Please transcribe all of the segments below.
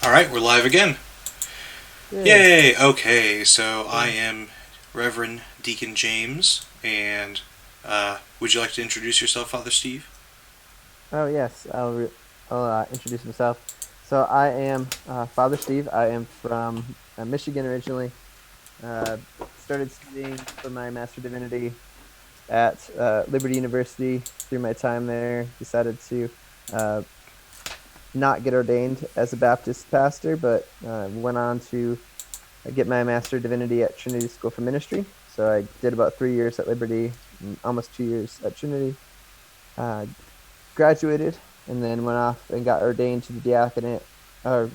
All right, we're live again. Yeah. Yay! Okay, so I am Reverend Deacon James, and would you like to introduce yourself, Father Steve? Oh yes, I'll introduce myself. So I am Father Steve. I am from Michigan originally. Started studying for my Master Divinity at Liberty University. Through my time there, decided to uh, not get ordained as a Baptist pastor, but went on to get my Master Divinity at Trinity School for Ministry. So I did about 3 years at Liberty, and almost 2 years at Trinity. Uh, Graduated, and then went off and got ordained to the diaconate, and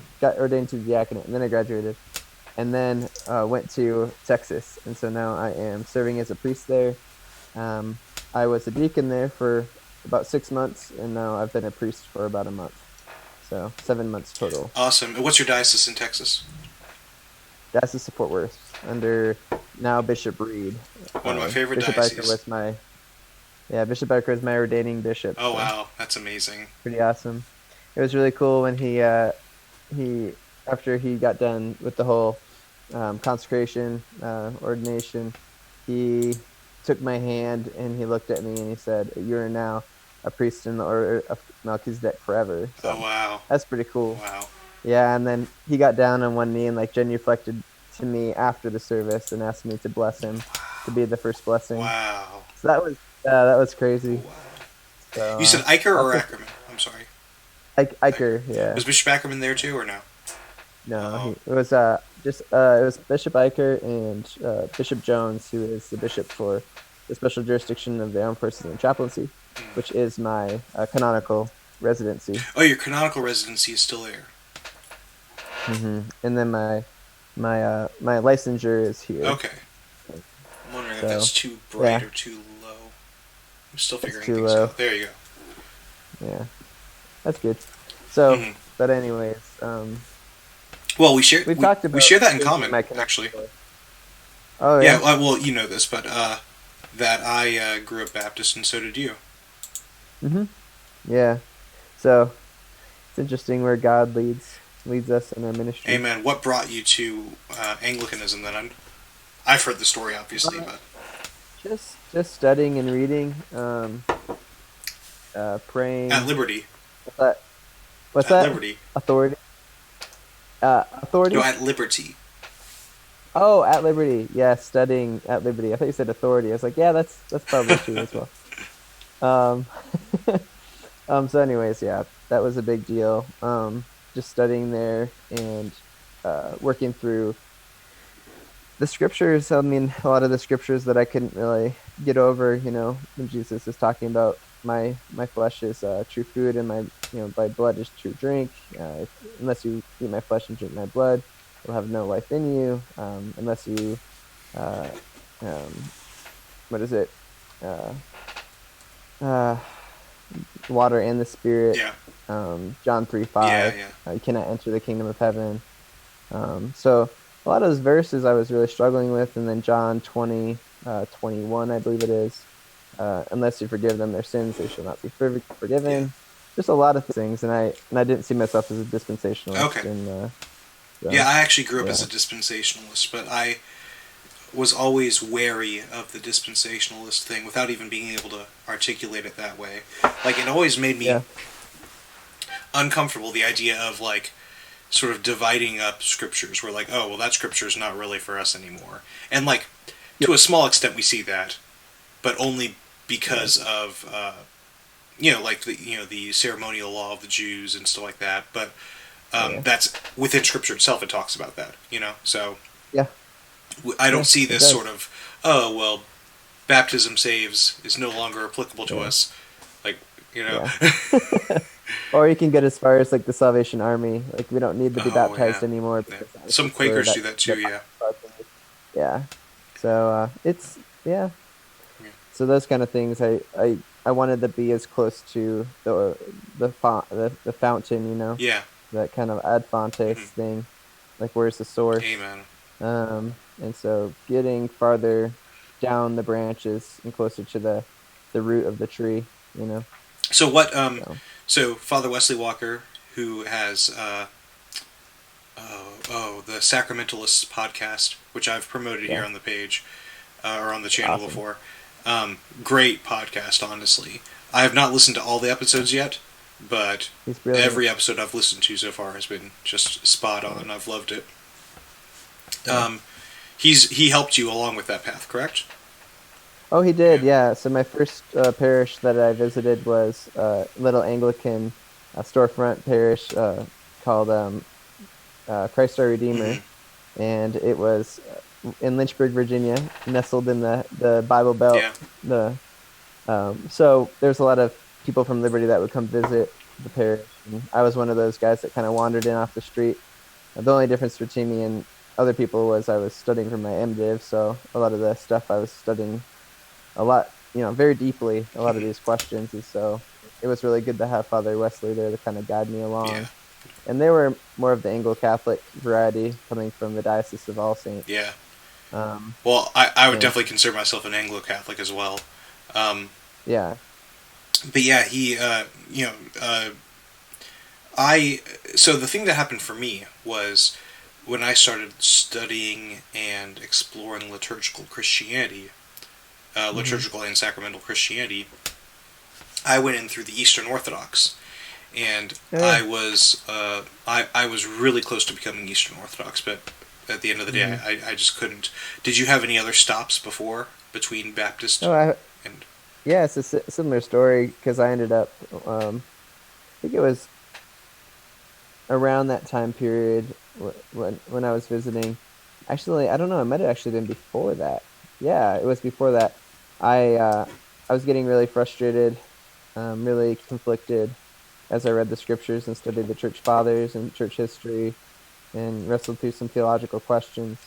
then I graduated, and then went to Texas, and so now I am serving as a priest there. I was a deacon there for about 6 months, and now I've been a priest for about a month, so 7 months total. Awesome. And what's your diocese in Texas? Diocese of Fort Worth, under now Bishop Reed. One of my favorite Bishop dioceses. Iker was my Bishop Iker was my ordaining bishop. Oh so. wow, that's amazing. Pretty awesome. It was really cool when he after he got done with the whole consecration, ordination, he took my hand and he looked at me and he said, "You are now a priest in the order of Melchizedek forever." So Oh wow. that's pretty cool. Wow. Yeah, and then he got down on one knee and like genuflected to me after the service and asked me to bless him, to be the first blessing. Wow. So that was crazy. Wow. So, You said Iker or Ackerman? I'm sorry. Iker, yeah. Was Bishop Ackerman there too, or no? No, it was Bishop Iker and Bishop Jones, who is the bishop for the special jurisdiction of the Armed Forces and Chaplaincy, which is my canonical residency. Oh, your canonical residency is still there. And then my licensure is here. Okay. I'm wondering if that's too bright or too low. I'm still figuring things out. There you go. Yeah, that's good. So, but anyways, well, we share that in common, actually. Oh yeah. Yeah. Well, you know this, but that I grew up Baptist, and so did you. Yeah. So it's interesting where God leads us in our ministry. Amen. What brought you to Anglicanism then? I've heard the story, obviously, but just studying and reading, praying at Liberty. What's that? Liberty. Authority. Authority. No, at Liberty. Oh, at Liberty. Yeah, studying at Liberty. I thought you said authority. I was like, yeah, that's probably true as well. So anyways, yeah, that was a big deal. Just studying there and working through the scriptures. I mean, a lot of the scriptures that I couldn't really get over, when Jesus is talking about my flesh is true food and my blood is true drink. Unless you eat my flesh and drink my blood, you'll have no life in you. Unless you, what is it? Water and the Spirit. Yeah. John 3:5. Yeah. You cannot enter the kingdom of heaven. So a lot of those verses I was really struggling with, and then John 20:21, I believe it is. Unless you forgive them their sins, they shall not be forgiven. Yeah. Just a lot of things, and I didn't see myself as a dispensationalist. Okay. Yeah, I actually grew up as a dispensationalist, but I was always wary of the dispensationalist thing without even being able to articulate it that way. Like, it always made me uncomfortable, the idea of, like, sort of dividing up scriptures. We're like, oh, well, that scripture is not really for us anymore. And, like, to a small extent we see that, but only because of, like, the ceremonial law of the Jews and stuff like that. But that's within scripture itself, it talks about that, so... Yeah. I don't see this sort of, oh, well, baptism saves is no longer applicable to us. Like, Yeah. Or you can get as far as, like, the Salvation Army. Like, we don't need to be baptized anymore. Yeah. Some Quakers do that too, yeah. Yeah. So, it's, So those kind of things, I wanted to be as close to the fountain, Yeah. That kind of ad fontes thing. Like, where's the source? Amen. And so getting farther down the branches and closer to the root of the tree, So what So Father Wesley Walker, who has the Sacramentalists podcast, which I've promoted here Yeah. on the page or on the channel Awesome. before. Great podcast, honestly. I have not listened to all the episodes yet, but He's brilliant. every episode I've listened to so far has been just spot on. I've loved it. Yeah. He helped you along with that path, correct? Oh, he did, Yeah. yeah. So my first parish that I visited was a little Anglican storefront parish called Christ Our Redeemer, Mm-hmm. and it was in Lynchburg, Virginia, nestled in the Bible Belt. Yeah. So there's a lot of people from Liberty that would come visit the parish, and I was one of those guys that kind of wandered in off the street. The only difference between me and other people was I was studying for my MDiv, so a lot of the stuff I was studying a lot, very deeply, a lot of Mm-hmm. these questions, and so it was really good to have Father Wesley there to kind of guide me Yeah. along. And they were more of the Anglo-Catholic variety, coming from the Diocese of All Saints. Yeah. Um, Well, I would and definitely consider myself an Anglo-Catholic as well. Um, yeah, but yeah, he, I so the thing that happened for me was when I started studying and exploring liturgical Christianity, hmm liturgical and sacramental Christianity, I went in through the Eastern Orthodox, and oh yeah, I was really close to becoming Eastern Orthodox, but at the end of the day, hmm I just couldn't. Did you have any other stops before between Baptist no, and? yeah, it's a similar story because I ended up, I think it was around that time period when I was visiting. Actually, I don't know. It might have actually been before that. Yeah, it was before that. I was getting really frustrated, really conflicted as I read the scriptures and studied the church fathers and church history and wrestled through some theological questions.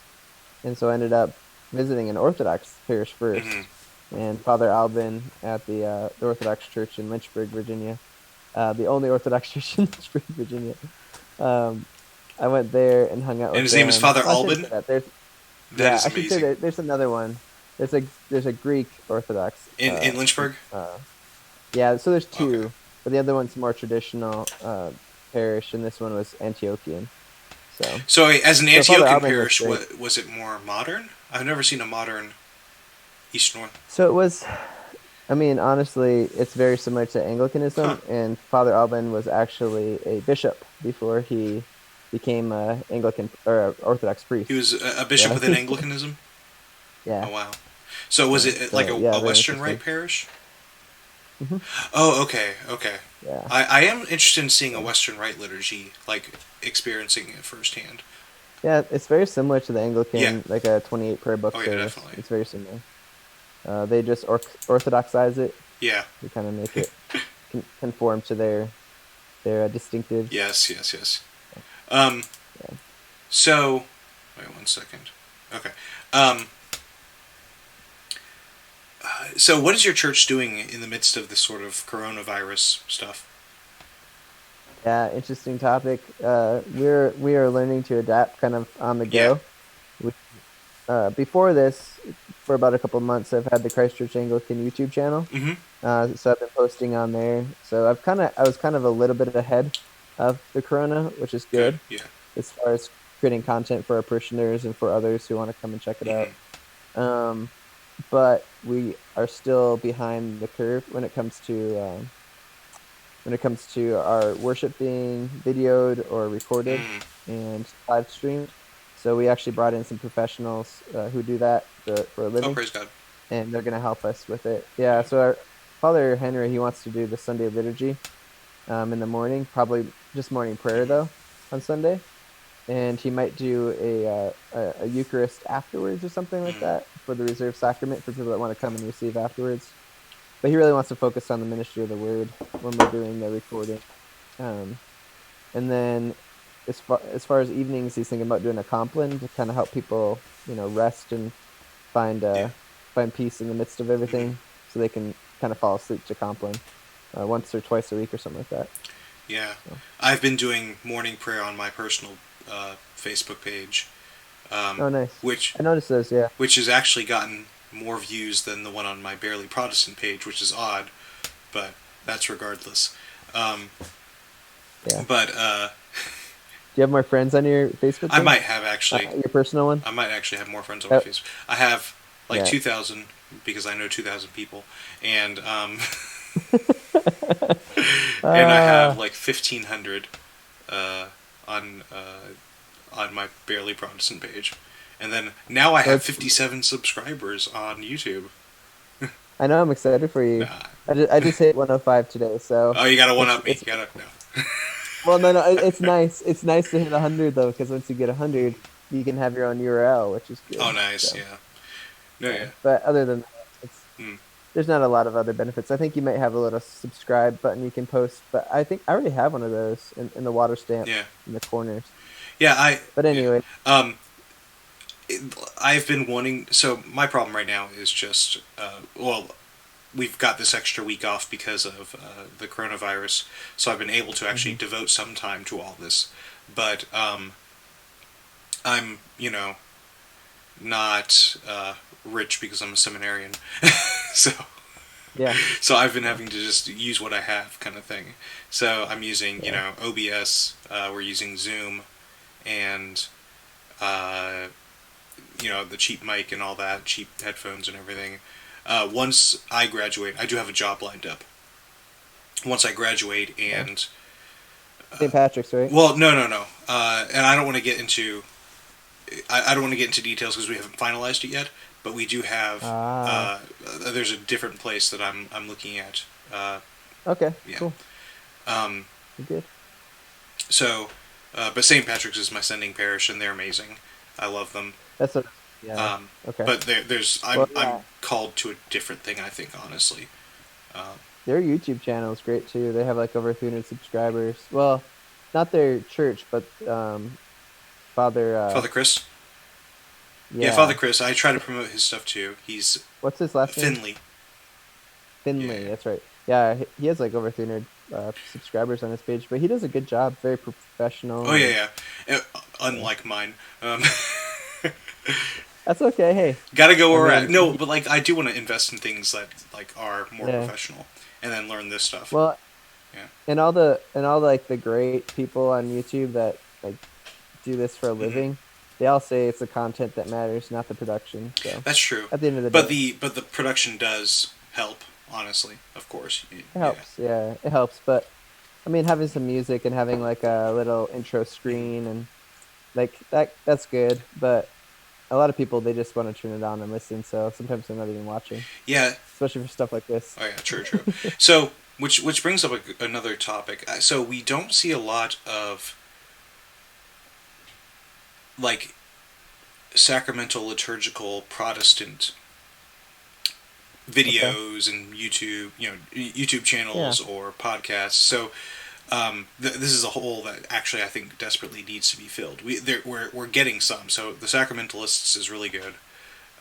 And so I ended up visiting an Orthodox parish Mm-hmm. first, and Father Albin at the Orthodox Church in Lynchburg, Virginia, the only Orthodox church in Lynchburg, Virginia. Um, I went there and hung out And with his name is them. Father Well, I shouldn't Albin. say that. That Yeah, is I should say amazing. there's another one. There's a Greek Orthodox. In Lynchburg. Yeah, so there's Okay. two, but the other one's more traditional parish, and this one was Antiochian. So, So as an so Father Antiochian Albin was parish, great. was it more modern? I've never seen a modern Eastern Orthodox. So it was. I mean, honestly, it's very similar to Huh. Anglicanism, and Father Albin was actually a bishop before he became a Anglican or a Orthodox He priest. was a bishop So within Anglicanism. yeah, Oh wow. So was it like so yeah, a very Western Rite interesting. parish? hmm Oh, okay, okay. Yeah, I am interested in seeing a yeah, Western Rite liturgy, like experiencing it firsthand. yeah. It's very similar to the Yeah. Anglican, like a 28 prayer book Oh yeah, service. definitely. It's very similar. They just orthodoxize it Yeah. to kind of make it conform to their distinctives. Yes. Yes. Yes. Um. Yeah. So, wait 1 second. Okay. Um. So, what is your church doing in the midst of this sort of coronavirus stuff? Yeah, interesting topic. We are learning to adapt kind of on the Yeah. go. We, Before this, for about a couple months, I've had the Christchurch Anglican YouTube channel. Mm-hmm. So I've been posting on there. So I was kind of a little bit ahead of the corona, which is Good. good Yeah. as far as creating content for our parishioners and for others who want to come and check it Mm-hmm. out. Um, but we are still behind the curve when it comes to our worship being videoed or recorded Mm. and live streamed. So we actually brought in some professionals who do that for a Oh, living, praise God. and they're going to help us with it. Yeah. So our Father Henry, he wants to do the Sunday liturgy in the morning, probably just morning prayer Mm-hmm. though on Sunday, and he might do a Eucharist afterwards or something like Mm-hmm. that for the reserved sacrament for people that want to come and receive afterwards. But he really wants to focus on the ministry of the word when we're doing the recording. Um, and then as far as evenings, he's thinking about doing a Compline to kind of help people, rest and find Yeah. find peace in the midst of Mm-hmm. everything, so they can kind of fall asleep to Compline once or twice a week or something like that. Yeah. So, I've been doing morning prayer on my personal Facebook page, oh, nice. which I noticed those. Yeah. has actually gotten more views than the one on my Barely Protestant page, which is odd, but that's regardless. Um, Yeah. but Do you have more friends on your Facebook I page? might have actually. Your personal one? I might actually have more friends on my Oh, Facebook. I have like yeah. 2,000 because I know 2,000 people, and and I have uh, like 1,500 uh, on my Barely Protestant page, and then now I well, have 57 subscribers on YouTube. I know I'm excited for you. Nah. I just hit 105 today, so Oh, you gotta one it's up me. it's You gotta no. well, no, it's nice. It's nice to hit 100 though, because once you get 100, you can have your own URL, which is Oh, good. nice. So Yeah. No, yeah, yeah. but other than that, it's Hmm. there's not a lot of other benefits. I think you might have a little subscribe button you can post, but I think I already have one of those in the water stamp Yeah. in the corners. Yeah. But Yeah. anyway, Um, I've been wanting. So my problem right now is just well, we've got this extra week off because of the coronavirus, so I've been able to actually hmm devote some time to all this. But I'm, not rich because I'm a seminarian, so yeah, I've been yeah, having to just use what I have, kind of thing. So I'm using, yeah. OBS. We're using Zoom, and uh, the cheap mic and all that, cheap headphones and everything. Once I graduate, I do have a job lined up. Once I graduate, Yeah. and St. Patrick's, right? well, no, no, no, and I don't want to get into I don't want to get into details because we haven't finalized it yet. But we do have Ah, there's a different place that I'm looking at. okay, Yeah. cool. Um, Good. so, but St. Patrick's is my sending parish, and they're amazing. I love them. That's what. Yeah. Um, Okay. but there's Well, I'm yeah. called to a different thing. I think honestly. Um, Their YouTube channel is great too. They have like over 300 subscribers. Well, not their church, but Father. Father Chris. Yeah, Father Yeah. Chris. I try to promote his stuff too. He's What's his last name? Finley. Yeah. Finley. That's right. Yeah, he has like over 300 subscribers on his page, but he does a good job. Very Oh professional, and yeah, yeah. yeah. Unlike mine. That's okay. Hey, Gotta go I where we're at. mean, No, but like I do want to invest in things that like are more yeah. professional, and then learn this stuff. Well, Yeah. and all like the great people on YouTube that like do this for a Hmm. living, they all say it's the content that matters, not the production. So That's true, at the end of the but day, the production does help. Honestly, of course. it Yeah. helps. Yeah, it helps. But I mean, having some music and having like a little intro Hmm. screen and like that's good. But a lot of people they just want to turn it on and listen. So sometimes they're not even watching, Yeah. especially for stuff like this. Oh yeah. True. True. So, which brings up another topic. So we don't see a lot of like sacramental liturgical Protestant Okay. videos and YouTube Yeah. channels or podcasts. So this is a hole that actually I think desperately needs to be filled. We're getting some. So the Sacramentalists is really good.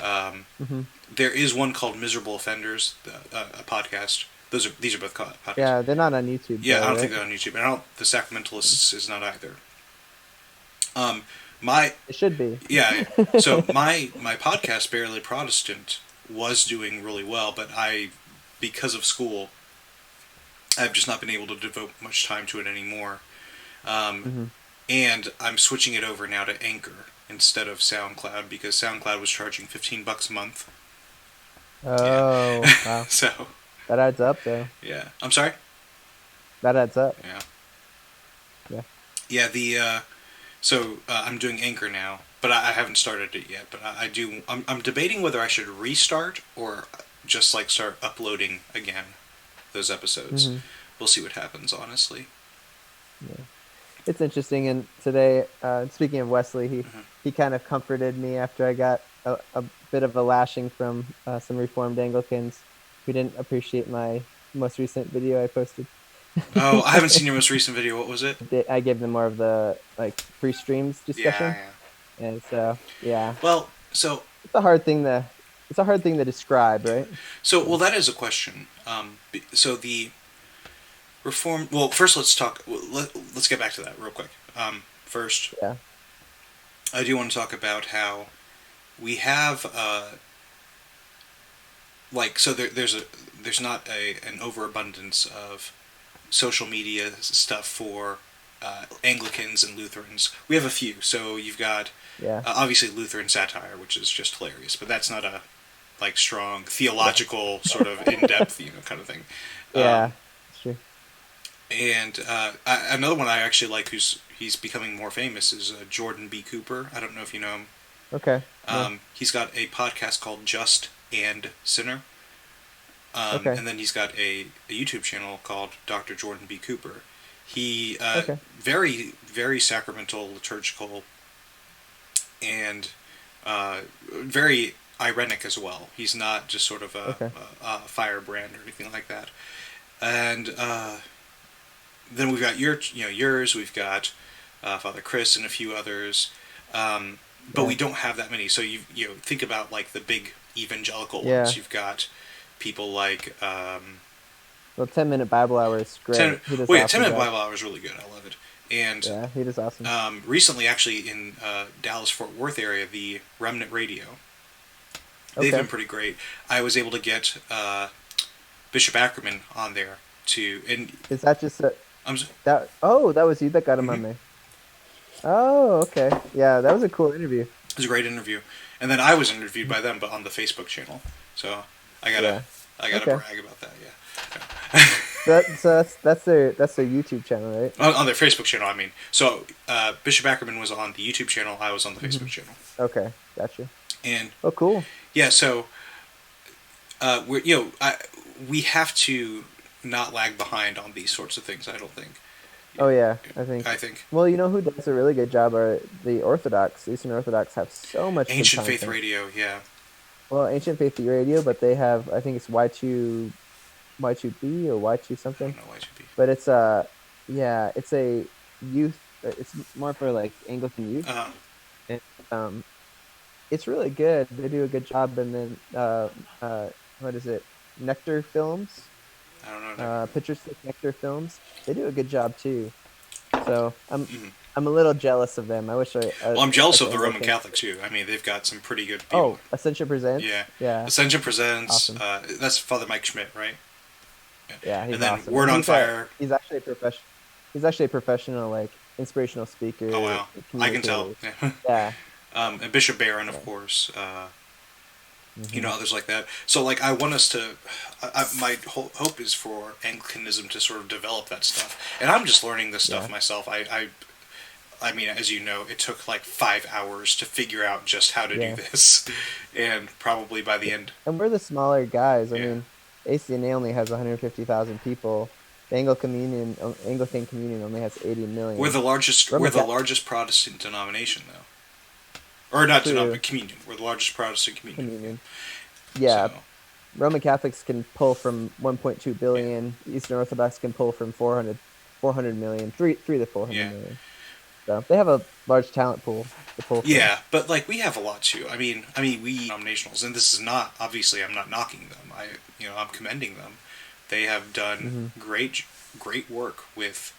Um, hmm there is one called Miserable Offenders, a podcast. These are both podcasts. Yeah, they're not on YouTube Yeah, I though, don't think right? they're on YouTube, and I don't. The Sacramentalists is not either. Um, my It should be. Yeah. So my podcast, Barely Protestant, was doing really well, but because of school, I've just not been able to devote much time to it anymore. Um, hmm and I'm switching it over now to Anchor instead of SoundCloud because SoundCloud was charging $15 a month. Yeah. Oh, wow. So That adds up though. yeah, I'm sorry. That adds up. Yeah. Yeah. Yeah. I'm doing Anchor now, but I haven't started it yet. But I do. I'm debating whether I should restart or just like start uploading again those episodes. hmm We'll see what happens. Honestly. Yeah. It's interesting. And today, speaking of Wesley, he Hmm. he kind of comforted me after I got a bit of a lashing from some Reformed Anglicans who didn't appreciate my most recent video I posted. Oh, I haven't seen your most recent video. What was it? I gave them more of the like free streams Yeah, discussion, yeah. and so yeah, Well, so it's a hard thing to it's a hard thing to describe, right? well, So that is a question. So the reform. Well, first let's talk. Let's get back to that real quick. First, yeah, I do want to talk about how we have like so there's not an overabundance of social media stuff for Anglicans and Lutherans. We have a few. So you've got Yeah. obviously Lutheran satire, which is just hilarious, but that's not a like strong Yeah. theological sort of in depth kind of thing. Yeah. Um, It's true. and another one I actually like, he's becoming more famous, is Jordan B. Cooper. I don't know if you know him. Okay. No. He's got a podcast called Just and Sinner. Okay. And then he's got a YouTube channel called Dr. Jordan B. Cooper. He Okay. very very sacramental, liturgical, and very ironic as well. He's not just sort of Okay. a firebrand or anything like that. And then we've got yours. We've got Father Chris and a few others, but Yeah. we don't have that many. So you think about like the big evangelical Yeah. ones. You've got people like Well, 10-minute Bible hour is great. 10, He does 10-minute job. Bible hour is really good. I love it. And Yeah, he does awesome. recently, actually, in Dallas Fort Worth area, the Remnant Radio, they've Okay. been pretty great. I was able to get Bishop Ackerman on there to, and Is that just I'm that? Oh, that was you that got him on there. Oh, okay. Yeah, that was a cool interview. it was a great interview, and then I was interviewed by them, but on the Facebook channel. So I gotta Okay. brag about that. Yeah. So that's their YouTube channel, right? On their Facebook channel, I mean. So Bishop Ackerman was on the YouTube channel. I was on the Facebook channel. Okay, gotcha. And Oh, cool. yeah, so we we have to not lag behind on these sorts of things. I don't think. Oh yeah, I think. I think Well, you know who does a really good job are the Orthodox. Eastern Orthodox have so much good Ancient Faith content. Radio, yeah. Well, Ancient Faith Radio, but they have, I think it's Y2B or Y2 I something. don't know why it should be. But it's it's a youth. It's more for like Anglican youth. And, it's really good. They do a good job. And then what is it? Nectar Films. I don't know. Picture Stick Nectar Films. They do a good job too. So Mhm. I'm a little jealous of them. I wish Well, I'm jealous of the Roman Anglican. Catholics too. I mean, they've got some pretty good people. Oh, Ascension Presents. Yeah. Yeah. Ascension Presents. Awesome. That's Father Mike Schmidt, right? Yeah, he's And then awesome. Word on He's Fire. He's actually a professional. He's actually a professional, like inspirational speaker. Oh wow, I can tell. communicator. Yeah. Yeah. And Bishop Barron, of Yeah. course. Mhm. Others like that. So, like, I want us to. My whole hope is for Anglicanism to sort of develop that stuff, and I'm just learning this stuff Yeah. myself. I mean, as you know, it took like 5 hours to figure out just how to Yeah. do this, and probably by the end. And we're the smaller guys. I Yeah. mean, ACNA only has 150,000 people. The Anglican Communion only has 80 million. We're the largest. Roman We're the Catholic- largest Protestant denomination, though. Or not True. communion. We're the largest Protestant communion. Communion. Yeah, So, Roman Catholics can pull from 1.2 billion. Eastern Orthodox can pull from 400 million. 3 to 400 Yeah. million. So they have a large talent pool to pull from. yeah, but like we have a lot too. I mean, we denominationals, and this is not obviously. I'm not knocking them. I'm commending them. They have done great work with,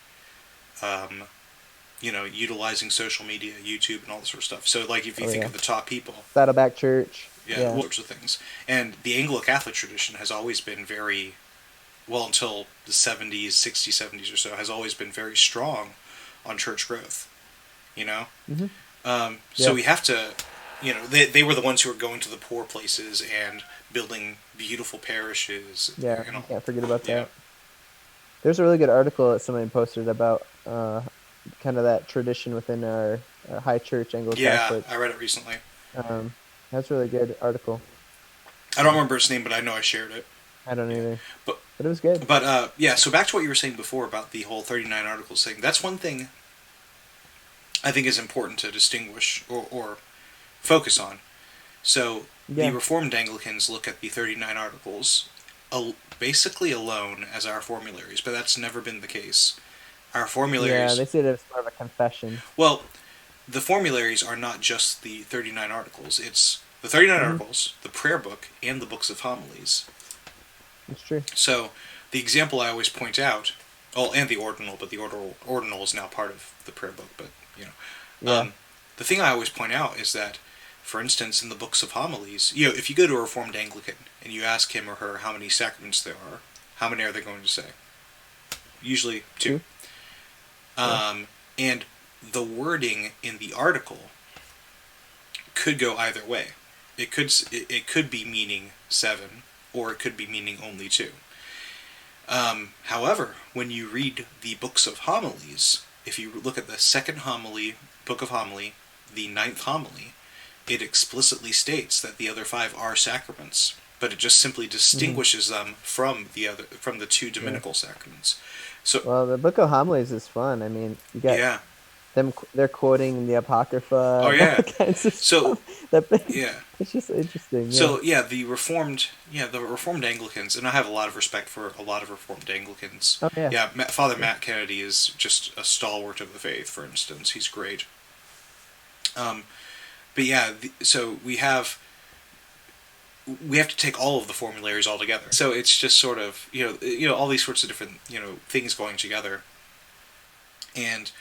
utilizing social media, YouTube, and all this sort of stuff. So, like, if you think of the top people, Saddleback Church. yeah, all sorts of things. And the Anglo-Catholic tradition has always been very, well, until the 70s, 60s, 70s or so, has always been very strong on church growth. Mhm. So Yeah. we have to, they were the ones who were going to the poor places and building beautiful parishes. Yeah, You know. can't forget about Yeah. that. There's a really good article that somebody posted about kind of that tradition within our high church Anglo-Catholic. Yeah, I read it recently. That's a really good article. I don't remember its name, but I know I shared it. I don't either. But it was good. But yeah, so back to what you were saying before about the whole 39 articles thing. That's one thing I think is important to distinguish or focus on. So Yeah. the Reformed Anglicans look at the 39 articles basically alone as our formularies, but that's never been the case. Our formularies... Yeah, they see it as more of a confession. Well, the formularies are not just the 39 articles. It's the 39 articles, the prayer book, and the books of homilies. It's true. So, the example I always point out, and the ordinal, but the ordinal is now part of the prayer book, but, Yeah. the thing I always point out is that, for instance, in the books of homilies, if you go to a Reformed Anglican and you ask him or her how many sacraments there are, how many are they going to say? usually two. Two? Yeah. And the wording in the article could go either way. It could be meaning 7, or it could be meaning only 2. However, when you read the books of homilies, if you look at the second homily, book of homily, the 9th homily, it explicitly states that the other 5 are sacraments, but it just simply distinguishes them from the 2 dominical sacraments. So, Well, the Book of Homilies is fun. I mean, you got yeah. them. They're quoting the Apocrypha. Oh, yeah. All kinds of So, stuff. yeah. It's just interesting. Yeah. So the Reformed Anglicans, and I have a lot of respect for a lot of Reformed Anglicans. Oh yeah. Yeah, Father Matt Kennedy is just a stalwart of the faith. For instance, he's great. But yeah, so we have to take all of the formularies all together. So it's just sort of all these sorts of different things going together. And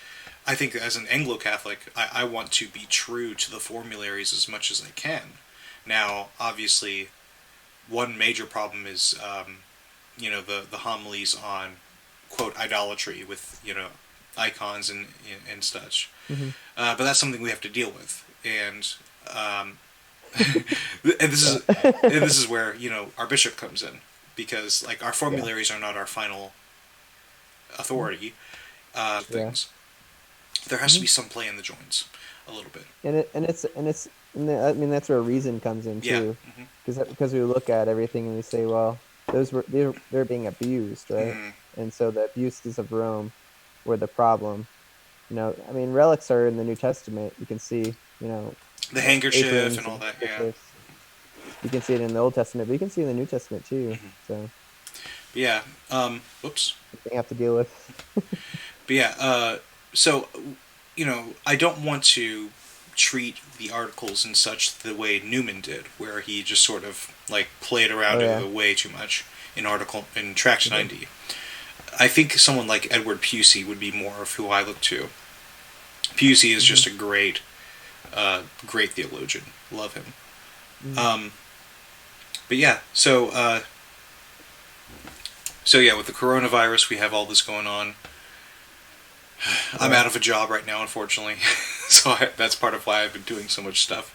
I think as an Anglo-Catholic, I want to be true to the formularies as much as I can. Now, obviously, one major problem is, the homilies on, quote, idolatry with, icons and such. Mm-hmm. But that's something we have to deal with. And and this is where, our bishop comes in. Because, like, our formularies are not our final authority. Things. There has to be some play in the joints, a little bit. I mean that's where reason comes in too, because we look at everything and we say, well, they're being abused, right? And so the abuses of Rome were the problem. I mean, relics are in the New Testament. You can see, the handkerchief and all that. Yeah, you can see it in the Old Testament, but you can see it in the New Testament too. So yeah, whoops, they have to deal with. But yeah, so, I don't want to treat the articles and such the way Newman did, where he just sort of, like, played around it way too much in Tract 90. I think someone like Edward Pusey would be more of who I look to. Pusey is just a great theologian. Love him. But yeah, so yeah, with the coronavirus, we have all this going on. I'm out of a job right now, unfortunately, so that's part of why I've been doing so much stuff.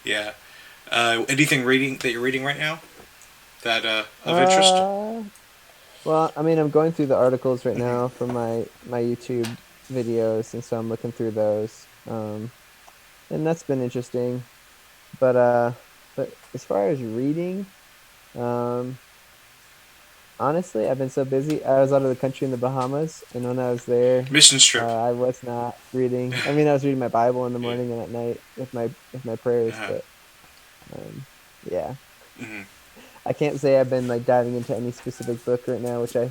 Yeah. Anything that you're reading right now that of interest? Well, I mean, I'm going through the articles right now for my YouTube videos, and so I'm looking through those, and that's been interesting. But as far as reading, honestly, I've been so busy. I was out of the country in the Bahamas, and when I was there, mission trip, I was not reading. I mean, I was reading my Bible in the morning and at night with my prayers, but yeah. I can't say I've been like diving into any specific book right now, which I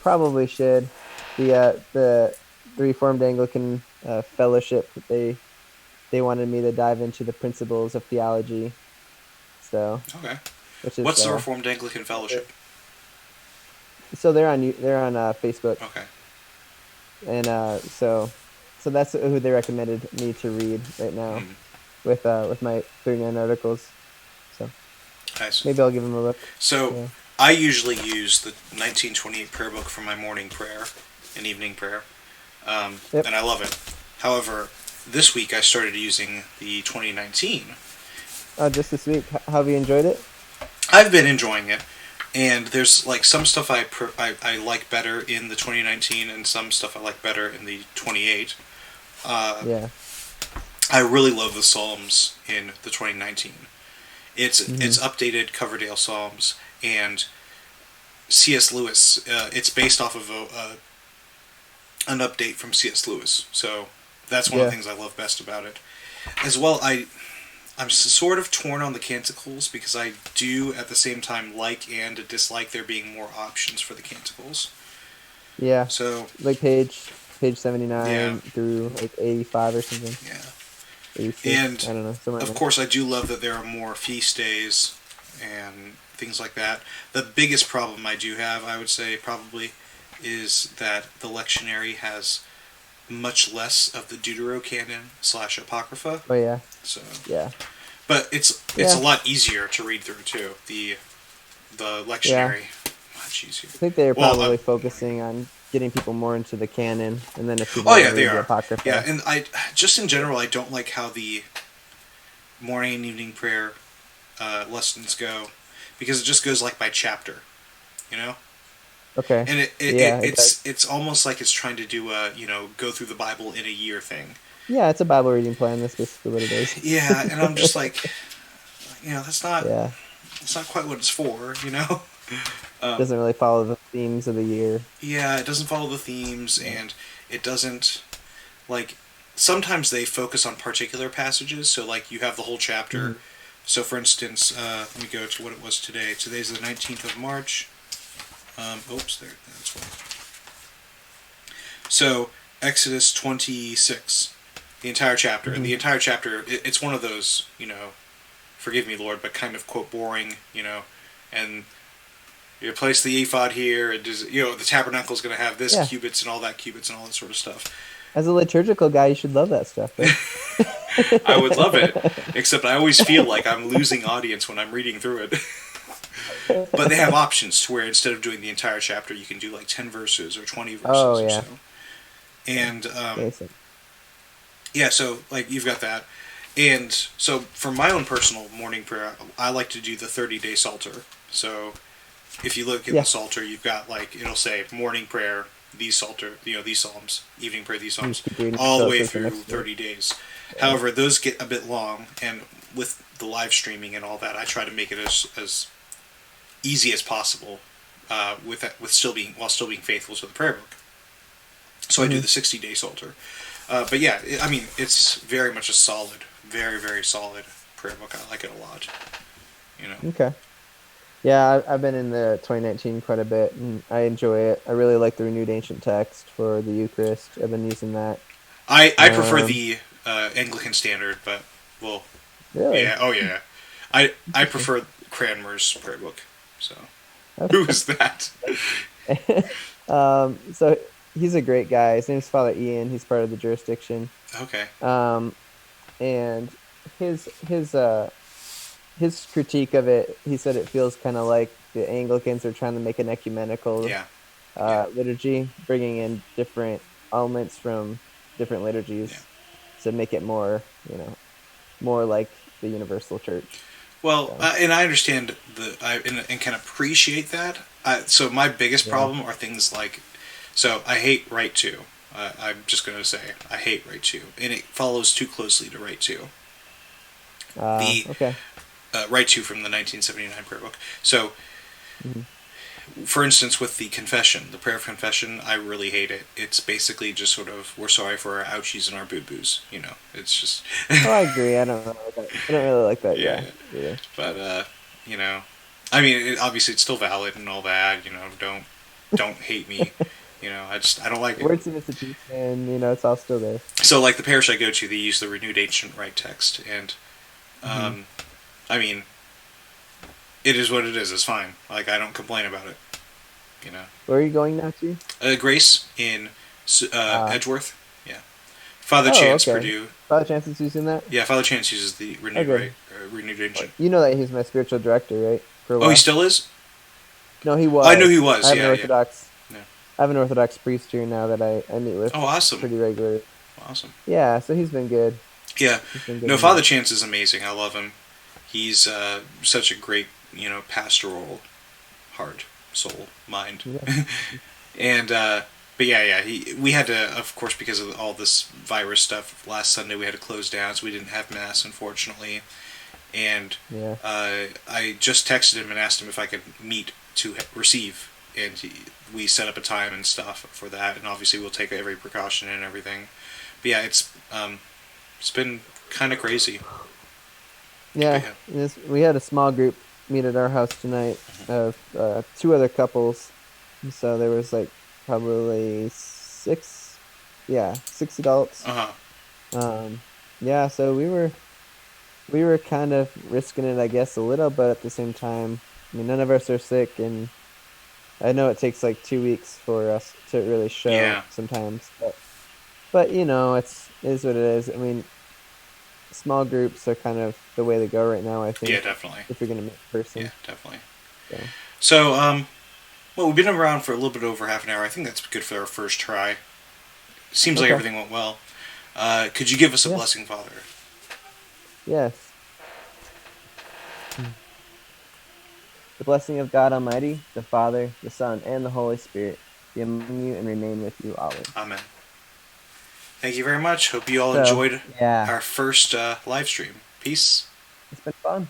probably should. The Reformed Anglican Fellowship, they wanted me to dive into the principles of theology. So okay, what's the Reformed Anglican Fellowship? So they're on Facebook. Okay. And so that's who they recommended me to read right now, with my 39 articles. So nice. Maybe I'll give them a look. So I usually use the 1928 prayer book for my morning prayer and evening prayer, and I love it. However, this week I started using the 2019. Just this week. How have you enjoyed it? I've been enjoying it. And there's like some stuff I like better in the 2019, and some stuff I like better in the 28. I really love the Psalms in the 2019. It's updated Coverdale Psalms, and C.S. Lewis. It's based off of an update from C.S. Lewis. So that's one of the things I love best about it. As well, I'm sort of torn on the canticles, because I do at the same time like and dislike there being more options for the canticles. Yeah. So like page 79 through like 85 or something. Yeah. 86, and I don't know. Of course, I do love that there are more feast days and things like that. The biggest problem I do have, I would say, probably, is that the lectionary has much less of the Deuterocanon/Apocrypha. Oh yeah. So yeah. But it's a lot easier to read through too. The lectionary, much easier. I think they're probably focusing on getting people more into the canon, and then if people Oh want yeah, to they read the are. Apocrypha. Yeah, and I just in general I don't like how the morning and evening prayer lessons go because it just goes like by chapter, you know. Okay. And Yeah, it does. it's almost like it's trying to do a go through the Bible in a year thing. Yeah, it's a Bible reading plan. That's basically what it is. Yeah, and I'm just like, Yeah, that's not quite what it's for, you know. doesn't really follow the themes of the year. Yeah, it doesn't follow the themes, Yeah. and it doesn't like. Sometimes they focus on particular passages, so like you have the whole chapter. Mhm. So, for instance, let me go to what it was today. Today's the 19th of March. Oops, there. That's one. So, Exodus 26, the entire chapter, and Mhm. the entire chapter, it's one of those, forgive me, Lord, but kind of quote boring, and you place the ephod here, and the tabernacle is going to have this Yeah. cubits and all that cubits and all that sort of stuff. As a liturgical guy, you should love that stuff, right? I would love it, except I always feel like I'm losing audience when I'm reading through it. But they have options to where instead of doing the entire chapter, you can do like 10 verses or 20 Oh verses or yeah. so. And Basic. yeah, so like you've got that. And so for my own personal morning prayer, I like to do the 30-day Psalter. So if you look in Yeah. the Psalter, you've got like it'll say morning prayer, these Psalter, these Psalms, evening prayer, these You just Psalms, keep reading all the until it way says the through next word. 30 days. Yeah. However, those get a bit long, and with the live streaming and all that, I try to make it as easy as possible, with still being faithful to the prayer book. So I do Mhm. the 60-day Psalter. But yeah, I mean, it's very much a solid, very, very solid prayer book. I like it a lot. You know, Okay. Yeah, I've been in the 2019 quite a bit, and I enjoy it. I really like the renewed ancient text for the Eucharist. I've been using that. I prefer Um, the Anglican Standard, but well, really yeah, oh yeah, I interesting. prefer Cranmer's prayer book. So who Okay. is that? So he's a great guy. His name's Father Ian. He's part of the jurisdiction. Okay, Um, and his his uh his critique of it, he said it feels kind of like the Anglicans are trying to make an ecumenical yeah, yeah, liturgy, bringing in different elements from different yeah. liturgies to make it more like the universal church. Well, So and I understand and can appreciate that. So my biggest yeah. problem are things like, so I hate Right Two. I'm just going to say I hate Right Two, and it follows too closely to Right Two. The Okay. Right Two from the 1979 prayer book. So, Mhm. for instance, with the confession, the prayer of confession, I really hate it. It's basically just sort of we're sorry for our ouchies and our boo boos. It's just Oh, I agree. I don't really like that yeah. guy either. But you know, I mean, obviously it's still valid and all that. Don't hate me. I don't like it. Words of institution, it's all still there. So like the parish I go to, they use the renewed ancient rite text, and Hmm. um, I mean, it is what it is. It's fine. Like I don't complain about it. You know, Where are you going now to? Grace in Uh, Edgeworth. Yeah, Father oh, Chance okay. Purdue. Father Chance's using that? Yeah, Father Chance uses the Oh, renewed good. rite, renewed ancient. You know that he's my spiritual director, right? For a Oh, he while. still is. No, he I knew he was. was. Yeah, yeah, yeah. I have an Orthodox priest here now that I meet with Oh, awesome, pretty regularly. awesome. Yeah, so he's been good. Yeah, He's been good no, to me. Father Chance is amazing. I love him. He's such a great, pastoral heart, soul, mind, Yeah. and but yeah, we had to, of course, because of all this virus stuff. Last Sunday we had to close down, so we didn't have mass, unfortunately. And Yeah. I just texted him and asked him if I could meet to receive, and we set up a time and stuff for that. And obviously we'll take every precaution and everything. But yeah, it's been kind of crazy. But Yeah. yeah. We had a small group meet at our house tonight of two other couples. And so there was like probably six adults. Uh huh. Um, yeah, so we were kind of risking it, I guess, a little, but at the same time, I mean, none of us are sick, and I know it takes like 2 weeks for us to really show Yeah. sometimes, but it is what it is. I mean, small groups are kind of the way to go right now, I Yeah. think, Definitely. if you're gonna meet in Yeah. person. Definitely. So So Well, we've been around for a little bit over half an hour. I think that's good for our first try. Seems like Okay. everything went well. Could you give us a Yeah. blessing, Father? Yes. The blessing of God Almighty, the Father, the Son, and the Holy Spirit be among you and remain with you always. Amen. Thank you very much. Hope you all So, enjoyed yeah, our first live stream. Peace. it's been fun.